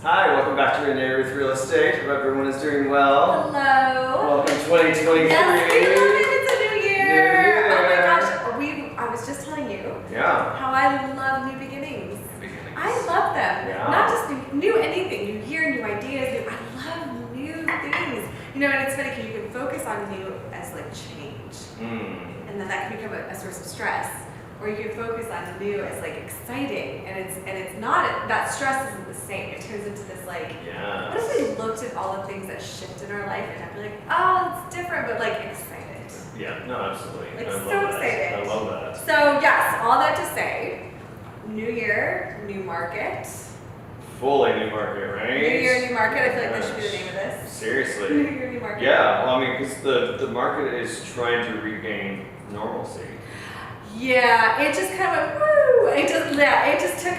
Hi, welcome back to Renee with Real Estate. Hope everyone is doing well. Hello. Welcome 2023. Yes, we love it. It's a new year. New year. Oh my gosh, I was just telling you how I love new beginnings. I love them. Yeah. Not just new anything, new year, new ideas. I love new things. You know, and it's funny because you can focus on new as like change, and then that can become a source of stress. Or you can focus on new as like exciting, and it's not, that stress isn't the same. It turns into this like, what if we looked at all the things that shift in our life and I'd be like, oh, it's different, but like excited. Yeah, no, absolutely. Like I so love excited. That. I love that. So yes, all that to say, new year, new market. Fully new market, right? New year, new market. I feel like that should be the name of this. Seriously. New year, new market. Yeah, well, I mean, because the market is trying to regain normalcy. Yeah, it just kind of went, woo! It just took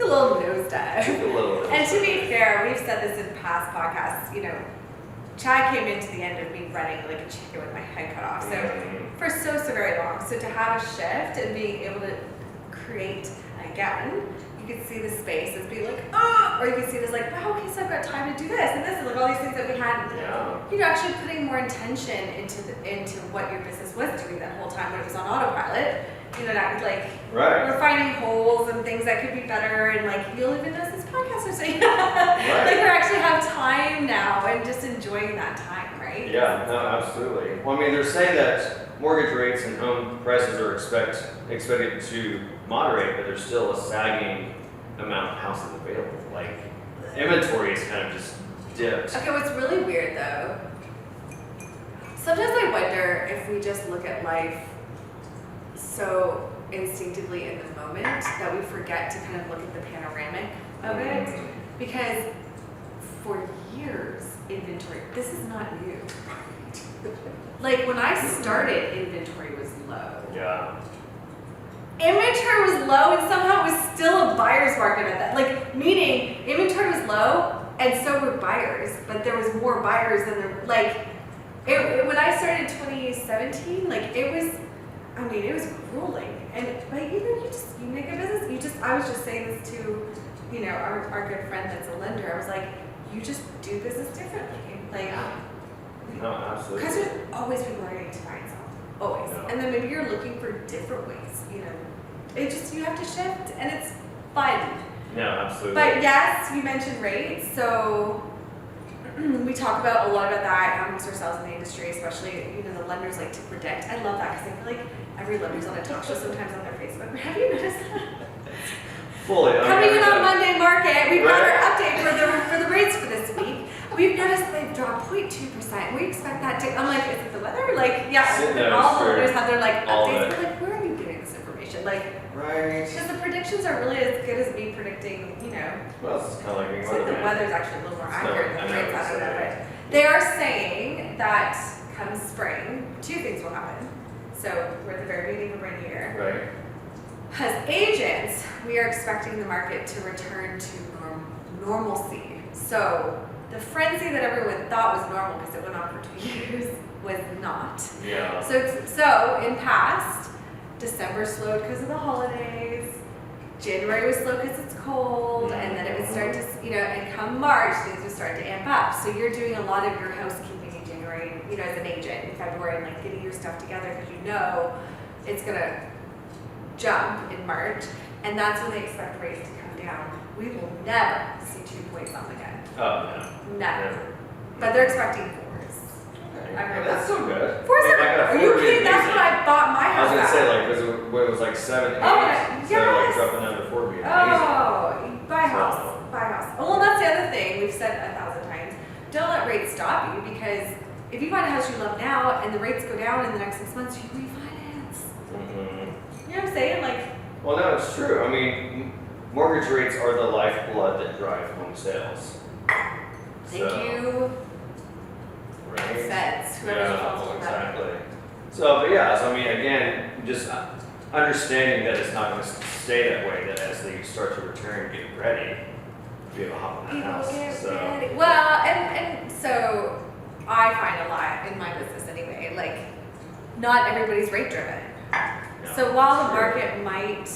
a little nosedive. And to be fair, we've said this in past podcasts, you know, Chad came into the end of me running like a chicken with my head cut off. So for so very long. So to have a shift and being able to create again, you could see the space as being like, oh, or you could see this like, wow, okay, so I've got time to do this and this, and like all these things that we had, you know, actually putting more intention into what your business was doing that whole time when it was on autopilot. You know, that like, we're finding holes and things that could be better, and like, you'll even notice this podcast or something. Like, we actually have time now and just enjoying that time, right? Yeah, no, absolutely. Well, I mean, they're saying that mortgage rates and home prices are expected to moderate, but there's still a sagging amount of houses available. Like, inventory is kind of just dipped. Okay, what's really weird though, sometimes I wonder if we just look at life so instinctively in the moment that we forget to kind of look at the panoramic of it. Because for years, inventory, this is not new. Like when I started, inventory was low. Yeah. Inventory was low and somehow it was still a buyer's market at that. Like, meaning inventory was low and so were buyers, but there was more buyers than there, like, when I started in 2017, like it was grueling. And like, you know, you make a business, I was just saying this to, you know, our good friend that's a lender. I was like, you just do business differently. Like, no, absolutely. Because there's always people are going to buy and sell. Always. No. And then maybe you're looking for different ways, you know. You have to shift and it's fun. No, absolutely. But yes, you mentioned rates, so we talk about a lot about that amongst ourselves in the industry, especially, you know, the lenders like to predict. I love that because I feel like every lender's on a talk show sometimes on their Facebook. Have you noticed that? Fully. Coming in on Monday market, we've got our update for the rates for this week. We've noticed they've dropped 0.2%. We expect that to, I'm like, is it the weather? Like, yeah, all the lenders have their like updates. We're like, where are you getting this information? Like, because the predictions are really as good as me predicting, you know. Well, it's kind of like being the weather's actually a little more accurate than rates. I don't know, but they are saying that come spring, two things will happen. So we're at the very beginning of a brand new year. Right. As agents, we are expecting the market to return to normalcy. So the frenzy that everyone thought was normal because it went on for 2 years was not. Yeah. So in past, December slowed because of the holidays. January was slow because it's cold, and then it would start to, you know, and come March, things would start to amp up. So you're doing a lot of your housekeeping in January, you know, as an agent in February, and like getting your stuff together because you know it's gonna jump in March, and that's when they expect rates to come down. We will never see 2 points off again. Oh, no. Never. But they're expecting 4s. Okay. That's so good. 4s are you kidding? That's what I bought my house I was at. gonna say, like, because it was like 7, 8, yes. so like dropping down to 4 would be amazing. Oh, buy a house. Buy a house. Well, that's the other thing we've said 1,000 times. Don't let rates stop you, because if you find a house you love now and the rates go down in the next 6 months, you refinance. You know what I'm saying? Like. Well, no, it's true. I mean, mortgage rates are the lifeblood that drive home sales. Thank you. Right. Feds. Exactly. So, but yeah, so I mean, again, just understanding that it's not going to stay that way, that as they start to return, get ready, be able to hop in that house. Ready. Well, and so I find a lot in my business anyway, like, not everybody's rate driven. So while the market might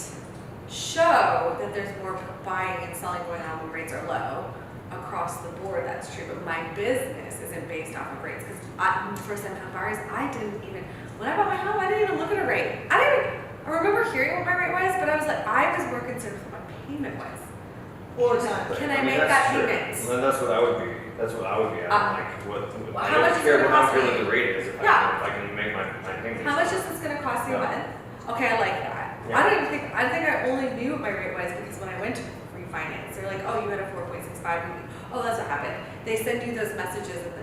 show that there's more buying and selling going on when rates are low. Across the board, that's true, but my business isn't based off of rates because first-time home buyers, when I bought my home, I didn't even look at a rate. I remember hearing what my rate was, but I was like, I was more concerned with what my payment was. Well, exactly. Can I make that true. payment? Well, that's what I would be. That's what I would be at. I how much don't is care it gonna what cost me? the rate is if Yeah. I can make my payments. How much is this going to cost me a Yeah. month? Okay, I like that. Yeah. I think I only knew what my rate was because when I went to refinance, they're like, oh, you had a 4.65. Oh, that's what happened. They send you those messages, and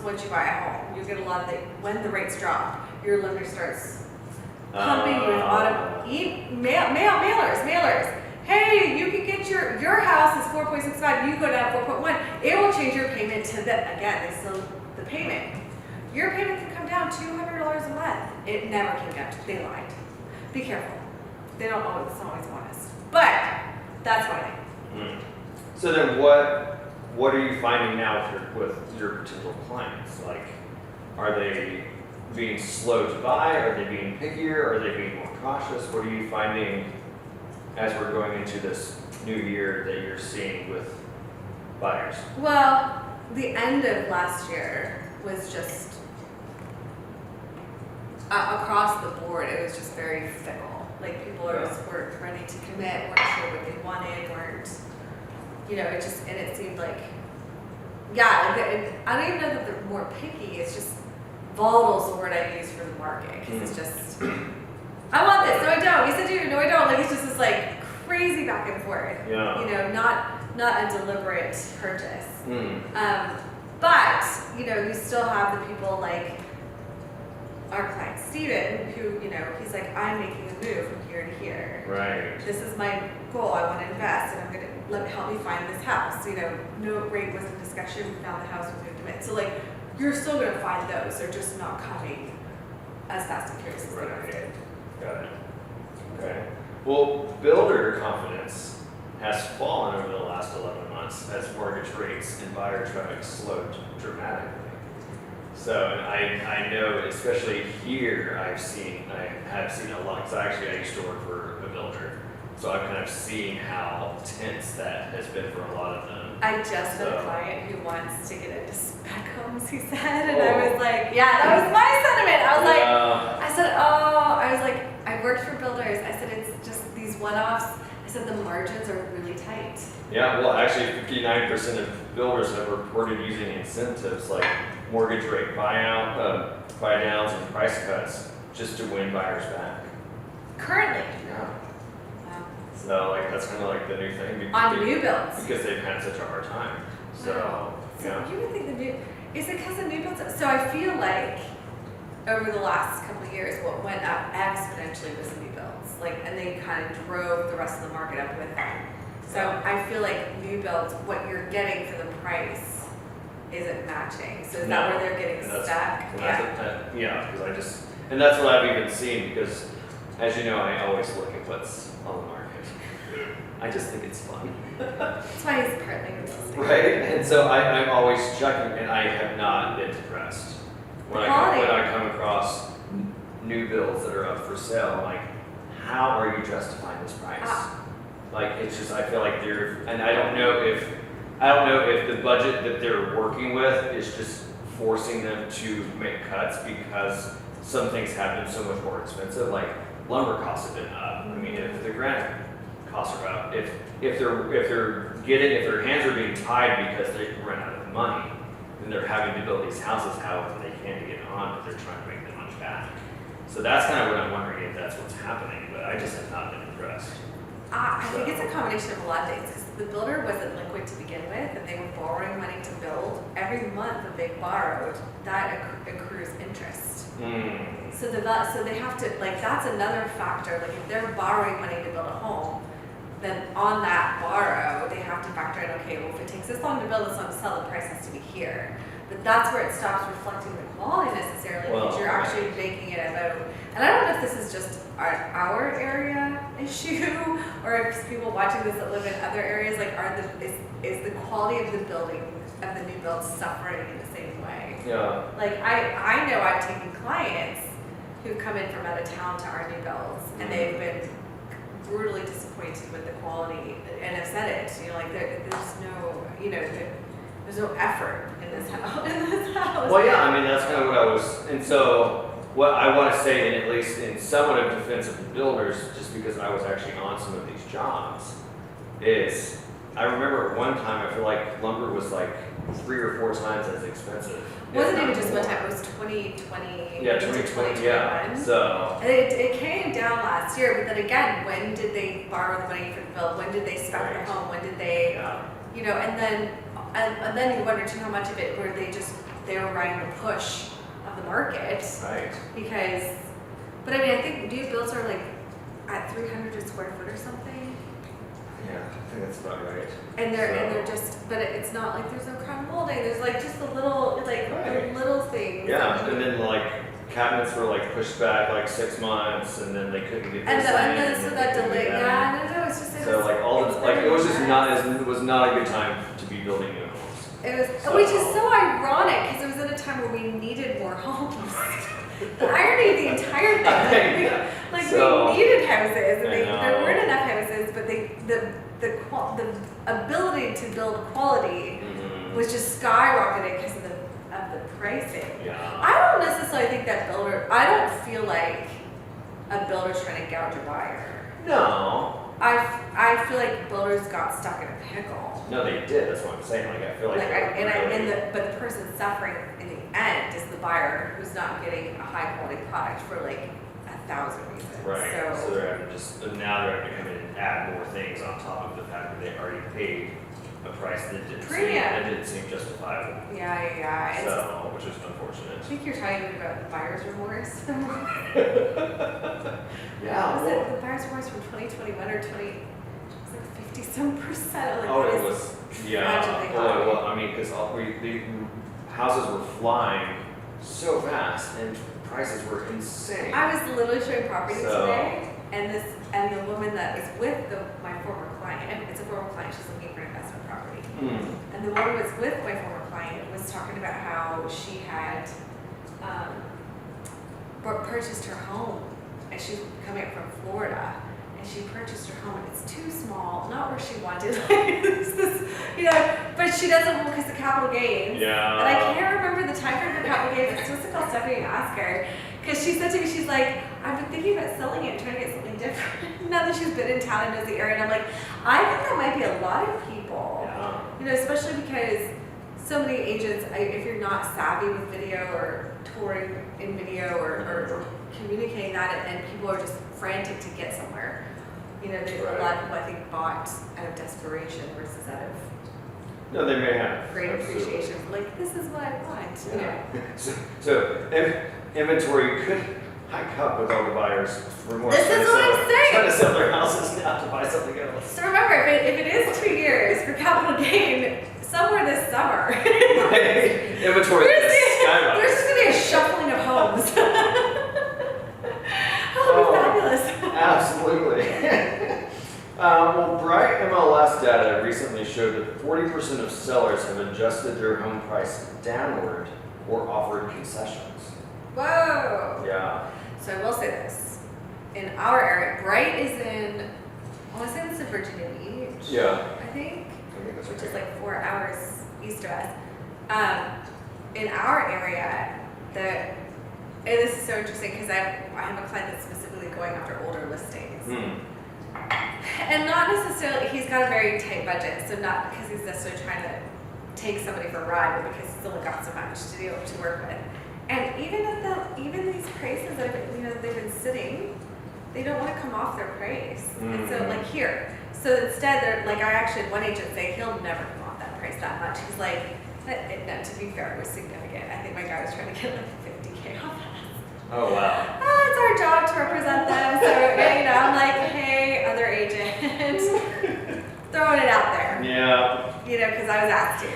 once you buy a home, you get a lot of when the rates drop, your lender starts pumping you with mailers. Hey, you can get your house is 4.65. You go down 4.1. It will change your payment to they still the payment. Your payment can come down $200 a month. It never came down. They lied. Be careful. They don't always honest. But that's what I think. So then what are you finding now with your potential clients? Like, are they being slow to buy? Are they being pickier? Are they being more cautious? What are you finding as we're going into this new year that you're seeing with buyers? Well, the end of last year was just across the board. It was just very fickle. Like people weren't ready to commit, weren't sure what they wanted, weren't. It seemed like, I don't even know that they're more picky. It's just volatile is the word I use for the market because it's just, I want this, no I don't. You said you, no I don't. Like it's just this like crazy back and forth. Yeah. Not a deliberate purchase. But you still have the people like our client Steven, who he's like, I'm making a move from here to here. Right. This is my goal. I want to invest, and I'm gonna help me find this house. No rate was in discussion. We found the house, we moved in. So like, you're still gonna find those. They're just not coming as fast and furious as they once did. Got it. Okay. Well, builder confidence has fallen over the last 11 months as mortgage rates and buyer traffic slowed dramatically. So I know, especially here, I have seen a lot. Because I used to work for a builder, so I've kind of seen how tense that has been for a lot of them. I just had a client who wants to get into spec homes. He said, and I was like, yeah, that was my sentiment. I was like, I worked for builders. I said it's just these one-offs. I said the margins are really tight. Yeah, well, actually, 59% of builders have reported using incentives like mortgage rate buyout, buy downs, and price cuts just to win buyers back. Currently. Yeah. Wow. So that's kind of like the new thing. On new builds. Because they've had such a hard time. So, wow. yeah. So you would think is it because the new builds? So I feel like over the last couple of years, what went up exponentially was the new builds. And they kind of drove the rest of the market up with them. So I feel like new builds, what you're getting for the price isn't matching. So is that where they're getting stuck? Because and that's what I've even seen because, as you know, I always look at what's on the market. I just think it's fun. That's why he's partly real estate. Right, and so I'm always checking, and I have not been impressed. When I come across new builds that are up for sale, I'm like, how are you justifying this price? It's just, I feel like and I don't know if the budget that they're working with is just forcing them to make cuts because some things have been so much more expensive. Like lumber costs have been up. I mean, if the granite costs are up, if their hands are being tied because they run out of money, then they're having to build these houses however they can to get on, but they're trying to make the money back. So that's kind of what I'm wondering if that's what's happening, but I just have not been impressed. I think it's a combination of a lot of things because the builder wasn't liquid to begin with and they were borrowing money to build. Every month that they borrowed, that accrues interest. So they have to, that's another factor. Like if they're borrowing money to build a home, then on that borrow, they have to factor in, okay, well if it takes this long to build, this long to sell, the price has to be here. But that's where it stops reflecting the quality necessarily because you're actually making it about, and I don't know if this is just our area issue or if people watching this that live in other areas, is the quality of the building, of the new build suffering in the same way? Yeah. I know I've taken clients who've come in from out of town to our new builds and they've been brutally disappointed with the quality, and I've said it, you know, like there's no, you know, there's no effort in this house. Well, yeah, I mean, that's kind of what I was, and so what I want to say, in at least in somewhat of defense of the builders, just because I was actually on some of these jobs, is I remember at one time I feel like lumber was like 3 or 4 times as expensive. It wasn't even just one time, it was 2020. Yeah, 2020, yeah. So. And it came down last year, but then again, when did they borrow the money for the build? When did they spec the home? When did they, you know, and then you wonder too how much of it were they were riding the push of the market. Right. Because, but I mean, I think new builds are like at 300 a square foot or something. Yeah, I think that's about right. And they're just, but it's not like there's no crown molding. There's like just the little, like the little things. Yeah, and then like cabinets were like pushed back like 6 months, and then they couldn't get. And then so that delay. Yeah, I don't know. It's just so like all the like it was just it was not a good time to be building new homes. It was, which is so ironic because it was at a time where we needed more homes. The irony of the entire thing, like we needed houses, and there weren't enough houses, but the ability to build quality was just skyrocketed because of the pricing. Yeah. I don't necessarily think that I don't feel like a builder's trying to gouge a buyer. No. I feel like builders got stuck in a pickle. No, they did. That's what I'm saying. Like I feel like. But the person suffering in the end is the buyer who's not getting a high quality product for like 1,000 reasons. Right. So they're having now they're having to come in and add more things on top of the fact that they already paid a price that didn't seem justifiable. Yeah. So, which is unfortunate. I think you're talking about buyer's remorse. Yeah. Was it the buyer's remorse from 2021 or 20? It was like 50-some%. Like, it was. Yeah. Well, I mean, because the houses were flying so fast and prices were insane. I was literally showing property today, and the woman that is with my former client, it's a former client, she's looking for investment property. And the woman was with my former client was talking about how she had purchased her home, and she's coming up from Florida, and she purchased her home, and it's too small, not where she wanted, like this, you know, but she doesn't because the capital gains. Yeah. And I can't remember the time frame for capital gains. I'm supposed to call Stephanie and ask her, because she said to me, she's like, I've been thinking about selling it and trying to get something different. Now that she's been in town and knows the area, and I'm like, I think that might be a lot of people. Yeah. You know, especially because so many agents, if you're not savvy with video or touring in video or communicating that, and people are just frantic to get somewhere. You know, a lot of people I think bought out of desperation versus out of they may have great appreciation. Like, this is what I want. Yeah. You know? So inventory could hike up with all the buyers remorse. This is what I'm saying. Trying to sell their houses now to buy something else. So remember, if it is 2 years for capital gain, somewhere this summer, inventory there's just gonna be a shuffling of homes. That'll be fabulous. Absolutely. Well, Bright MLS data recently showed that 40% of sellers have adjusted their home price downward or offered concessions. Whoa. Yeah. So I will say this. In our area, Bright is in, I want to say this is Virginia Beach. Yeah. I think that's which is like 4 hours east of us. In our area, and this is so interesting because I have a client that's specifically going after older listings. And not necessarily, he's got a very tight budget, so not because he's necessarily trying to take somebody for a ride, but because he's only got so much to be able to work with. And even these prices that they've been sitting, they don't want to come off their price. And so like here, so instead they're like, I actually had one agent say he'll never come off that price that much. He's like, no, to be fair, it was significant. I think my guy was trying to get like $50K off us. Oh wow. It's our job to represent them. So I'm like, hey, other agent, throwing it out there. Yeah. Because I was asked to.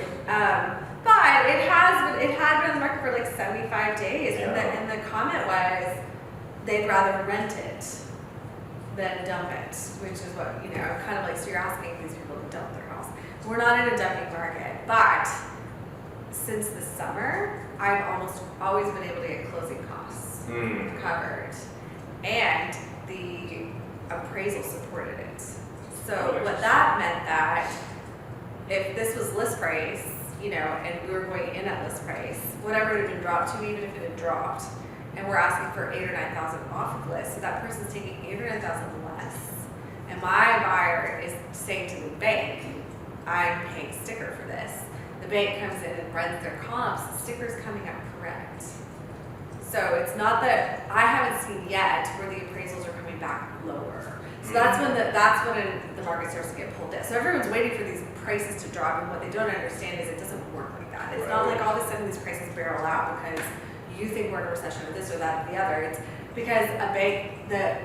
But it had been on the market for like 75 days, Yeah. and the comment was they'd rather rent it than dump it, which is what kind of like, so you're asking these people to dump their house. We're not in a dumping market, but since the summer, I've almost always been able to get closing costs covered, and the appraisal support So what that meant that if this was list price, and we were going in at list price, whatever it had been dropped to, even if it had dropped, and we're asking for 8,000 or 9,000 off of list, so that person's taking 8,000 or 9,000 less, and my buyer is saying to the bank, I'm paying sticker for this. The bank comes in and runs their comps, the sticker's coming up correct. So it's not that, I haven't seen yet where the appraisals are coming back lower. So that's when the market starts to get pulled in. So everyone's waiting for these prices to drop, and what they don't understand is it doesn't work like that. It's not like all of a sudden these prices barrel out because you think we're in a recession or this or that or the other. It's because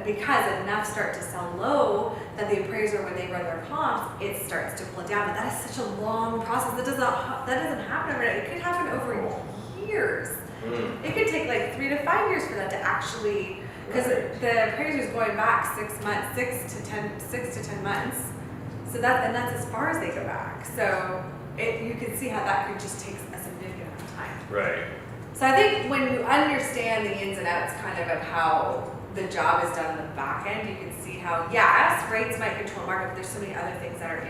because enough start to sell low that the appraiser, when they run their comps, it starts to pull it down. But that is such a long process. That doesn't happen overnight. It could happen over years. It could take like 3 to 5 years for that to actually, because the appraiser is going back 6 months, 6 to 10 months. So that's as far as they go back. So you can see how that could just take a significant amount of time. Right. So I think when you understand the ins and outs kind of how the job is done in the back end, you can see how, yes, rates might control market, but there's so many other things that are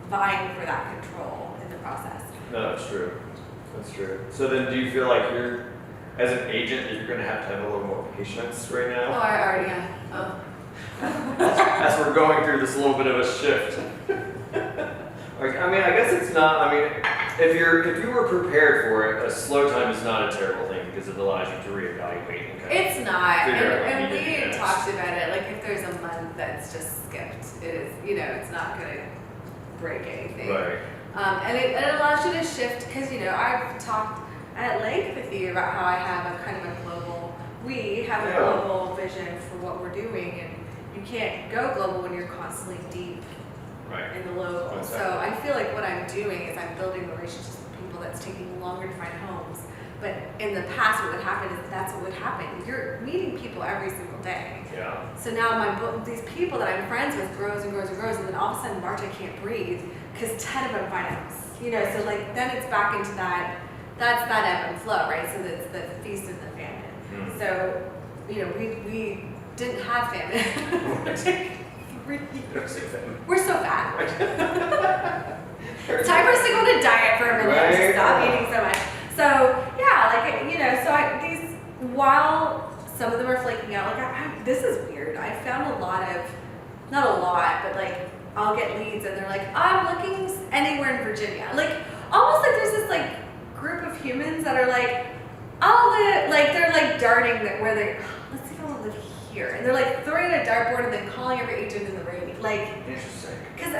vying for that control in the process. No, that's true. That's true. So then do you feel like you're, as an agent, that you're going to have a little more patience right Oh, now? I already am. Oh. As we're going through this little bit of a shift. I guess it's not, if you were prepared for it, a slow time is not a terrible thing because it allows you to reevaluate and It's not, figure out what and you need to do we next. talked about it, like if there's a month that's just skipped, it is, it's not gonna break anything. Right. And it allows you to shift, because I've talked at length with you about how I have we have a global vision for what we're doing, and you can't go global when you're constantly deep in the local. Exactly. So I feel like what I'm doing is I'm building relationships with people that's taking longer to find homes. But in the past, what would happen is that's what would happen. You're meeting people every single day. Yeah. So now these people that I'm friends with grows and grows and grows, and then all of a sudden March I can't breathe because 10 of them find a house. So like then it's back into that. That's that ebb and flow, right? So that's the feast and the famine. So we didn't have famine. We're so fat. It's time for us to go on a diet for a minute and stop eating so much. So while some of them are flaking out, this is weird. I found not a lot, but I'll get leads and they're like, I'm looking anywhere in Virginia. Almost like there's this group of humans that are they're darting where they, let's see if I want to live here. And they're throwing a dartboard and then calling every agent in the rain. Interesting. Because I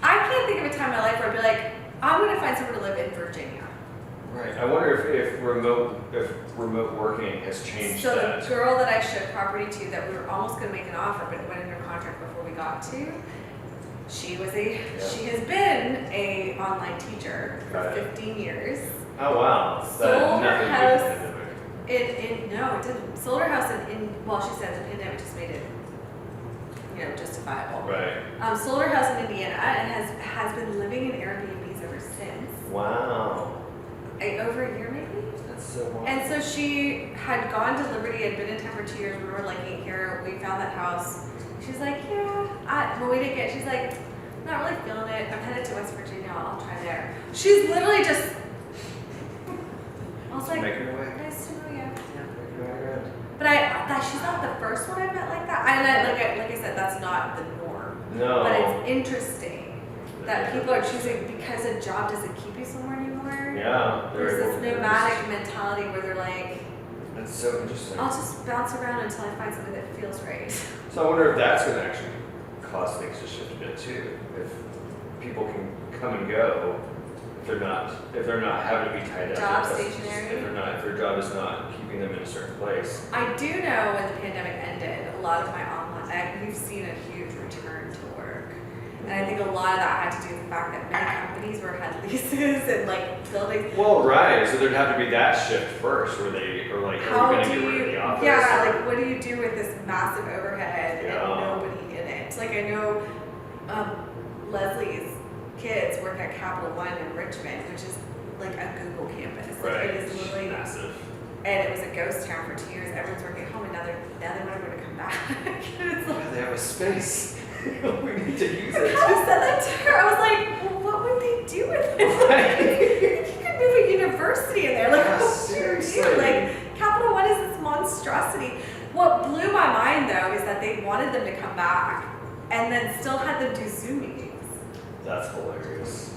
can't think of a time in my life where I'd be like, I'm going to find somewhere to live in Virginia. Right. I wonder if remote working has changed So that. the girl that I showed property to that we were almost going to make an offer, but it went under contract before we got to, she has been a online teacher for 15 years. Oh wow. Sold her house. No, it didn't. Sold her house she said the pandemic just made it, justifiable. Right. Sold her house in Indiana and has been living in Airbnbs ever since. Wow. Over a year maybe. That's so wonderful. And so she had gone to Liberty, had been in town for 2 years. We were liking it here. We found that house. She's like, well, we didn't get. She's like, I'm not really feeling it. I'm headed to West Virginia. I'll try there. She's literally just. I was like, making her way. nice to know you. Yeah. But she's not the first one I met like that. Like I said, that's not the norm. No. But it's interesting that people are choosing because a job doesn't keep you somewhere anymore. Yeah. There's this nomadic mentality where they're like, that's so interesting. I'll just bounce around until I find something that feels right. So I wonder if that's going to actually cause things to shift a bit too. If people can come and go, if they're not having to be tied up. Job stationary. If their job is not keeping them in a certain place. I do know when the pandemic ended, a lot of my we've seen a huge return to work. And I think a lot of that had to do with the fact that many companies had leases and buildings. Well, right. So there'd have to be that shift first, where they are like, are we going to get rid of the office? Yeah, what do you do with this massive overhead and Yeah. nobody in it? I know Leslie's kids work at Capital One in Richmond, which is like a Google campus. Right. It is literally massive. And it was a ghost town for 2 years. Everyone's working at home, and now they're never going to come back. It's They have a space. We need to use I it. kind of said that to her. I was like, well, what would they do with it? Right. You could move a university in there. Like, Yeah, what would seriously. you do? Like, Capital One is this monstrosity. What blew my mind, though, is that they wanted them to come back and then still had them do Zoom meetings. That's hilarious.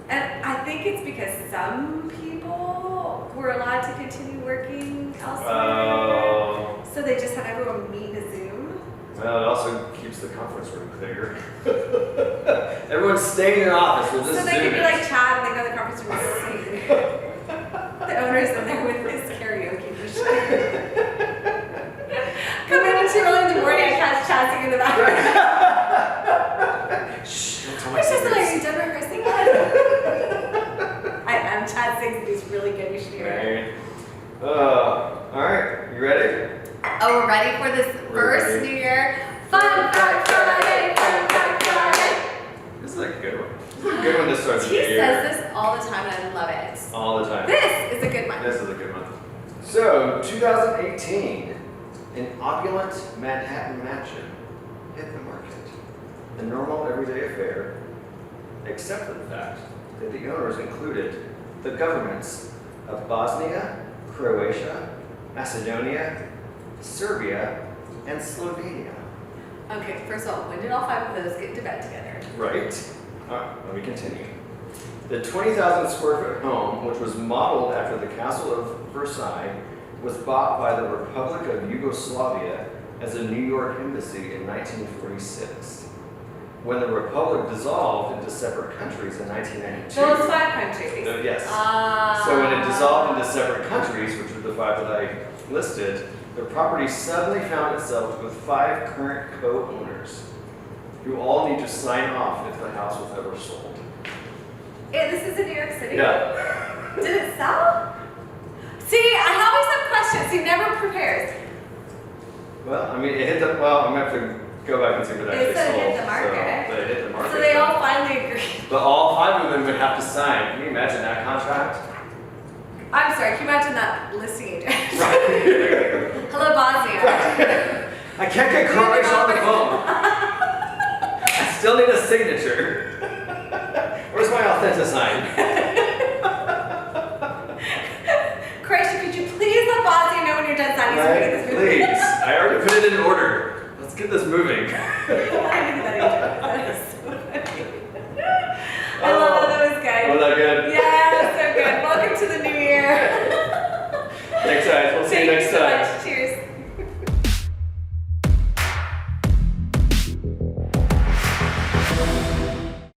And I think it's because some people were allowed to continue working elsewhere. So they just had everyone meet in a Zoom. Well, it also keeps the conference room clear. Everyone's staying in their office. We'll just So they Zoom could be it. like Chad and they go to the conference room and sing. The owner's in there with his karaoke machine. Come in at 2 early in the morning and catch Chad singing in the background. Shh, don't tell my It's just like, secrets. you done rehearsing yet? I am. Chad sings and he's really good. You should hear it. Right. Alright, you ready? Oh, we're ready for this We're first ready. New Year Fun Fact Friday! Fun Fact Friday! This is a good one. This is a good one to start the He year. says this all the time and I love it. All the time. This is a good one. This is a good one. So, 2018, an opulent Manhattan mansion hit the market. A normal everyday affair, except for the fact that the owners included the governments of Bosnia, Croatia, Macedonia, Serbia, and Slovenia. Okay, first of all, when did all 5 of those get into bed together? Right. Alright, let me continue. The 20,000 square foot home, which was modeled after the Castle of Versailles, was bought by the Republic of Yugoslavia as a New York embassy in 1946. When the Republic dissolved into separate countries in 1992. Those 5 countries. Yes. So when it dissolved into separate countries, which are the 5 that I listed, the property suddenly found itself with 5 current co-owners who all need to sign off if the house was ever sold. This is in New York City? Yeah. Did it sell? See, I always have questions. He never prepares. Well, I mean, it hit the, well, I'm going to have to go back and see if it actually It said it sold. hit the market. So, but it hit the market. So they all finally agree. But all 5 of them would have to sign. Can you imagine that contract? I'm sorry, can you imagine that listing agent? Right. Hello, Bosnia. I can't get Croatia on the phone. I still need a signature. Where's my authenticine? Croatia, could you please let Bosnia know when you're done signing so we can get Right? this moving? Please. I already put it in order. Let's get this moving. I love that. That was good. Was that good? Yeah, so good. Welcome to the new year. Thanks, guys. We'll see you next so time. much. Cheers.